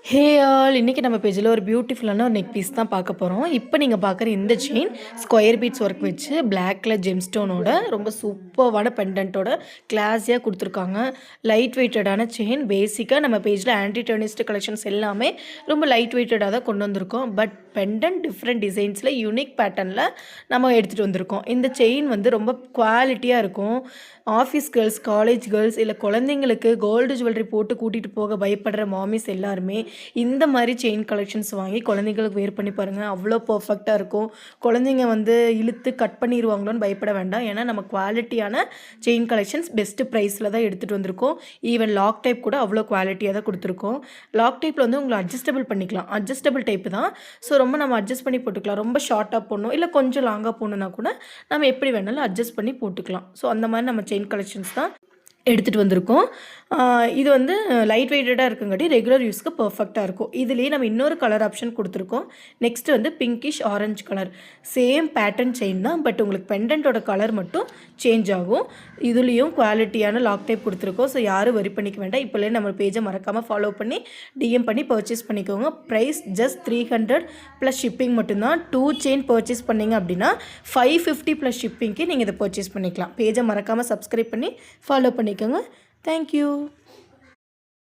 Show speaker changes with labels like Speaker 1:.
Speaker 1: Hey all இன்றைக்கி நம்ம பேஜில் ஒரு பியூட்டிஃபுல்லான ஒரு நெக் பீஸ் தான் பார்க்க போகிறோம். இப்போ நீங்கள் பார்க்குற இந்த செயின் ஸ்கொயர் பீட்ஸ் ஒர்க் வச்சு பிளாக் கலர் ஜெம்ஸ்டோனோட ரொம்ப சூப்பர்வான பெண்டன்ட்டோட கிளாஸியாக கொடுத்துருக்காங்க. லைட் வெயிட்டடான செயின். பேசிக்காக நம்ம பேஜில் ஆன்டி டர்னிஸ்ட் கலெக்ஷன்ஸ் எல்லாமே ரொம்ப லைட் வெயிட்டடாக தான் கொண்டு வந்திருக்கோம். பட் பெண்டன்ட் டிஃப்ரெண்ட் டிசைன்ஸில் யூனிக் பேட்டர்னில் நம்ம எடுத்துகிட்டு வந்திருக்கோம். இந்த செயின் வந்து ரொம்ப குவாலிட்டியாக இருக்கும். ஆஃபீஸ் கேர்ள்ஸ், காலேஜ் கேர்ள்ஸ், இல்லை குழந்தைங்களுக்கு கோல்டு ஜுவல்லரி போட்டு கூட்டிகிட்டு போக பயப்படுற மாமிஸ் எல்லாருமே இந்த மாதிரி செயின் கலெக்ஷன்ஸ் வாங்கி குழந்தைங்களுக்கு வேர் பண்ணி பாருங்கள். அவ்வளோ பர்ஃபெக்டாக இருக்கும். குழந்தைங்க வந்து இழுத்து கட் பண்ணிடுவாங்களோன்னு பயப்பட வேண்டாம். ஏன்னா நம்ம குவாலிட்டியான செயின் கலெக்ஷன்ஸ் பெஸ்ட்டு ப்ரைஸில் தான் எடுத்துகிட்டு வந்திருக்கோம். ஈவன் லாக் டைப் கூட அவ்வளோ குவாலிட்டியாக தான் கொடுத்துருக்கோம். லாக் டைப்பில் வந்து உங்களை அட்ஜஸ்டபிள் பண்ணிக்கலாம். அட்ஜஸ்டபிள் டைப்பு தான். ஸோ ரொம்ப நம்ம அட்ஜஸ்ட் பண்ணி போட்டுக்கலாம். ரொம்ப ஷார்ட்டாக போடணும், இல்லை கொஞ்சம் லாங்காக போடணுன்னா கூட நம்ம எப்படி வேணாலும் அட்ஜஸ்ட் பண்ணி போட்டுக்கலாம். ஸோ அந்த மாதிரி நம்ம செயின் கலெக்ஷன்ஸ் தான் எடுத்துகிட்டு வந்திருக்கோம். இது வந்து லைட் வெயிட்டடாக இருக்குங்காட்டி ரெகுலர் யூஸ்க்கு பர்ஃபெக்டாக இருக்கும். இதுலேயே நம்ம இன்னொரு கலர் ஆப்ஷன் கொடுத்துருக்கோம். நெக்ஸ்ட் வந்து pinkish orange colour. Same pattern chain தான், பட் உங்களுக்கு பெண்டன்ட்டோட கலர் மட்டும் சேஞ்ச் ஆகும். இதுலேயும் குவாலிட்டியான லாக் டைப் கொடுத்துருக்கோம். ஸோ யாரும் வரி பண்ணிக்க வேண்டாம். இப்போலே நம்ம பேஜை மறக்காமல் ஃபாலோ பண்ணி டிஎம் பண்ணி பர்ச்சேஸ் பண்ணிக்கோங்க. ப்ரைஸ் ஜஸ்ட் 300 ப்ளஸ் ஷிப்பிங் மட்டும்தான். 2 செயின் பர்ச்சேஸ் பண்ணிங்க அப்படின்னா 550 ப்ளஸ் ஷிப்பிங்க்கு நீங்கள் இதை பர்ச்சேஸ் பண்ணிக்கலாம். பேஜை மறக்காமல் சப்ஸ்கிரைப் பண்ணி ஃபாலோ பண்ணிக்கோங்க. Thank you.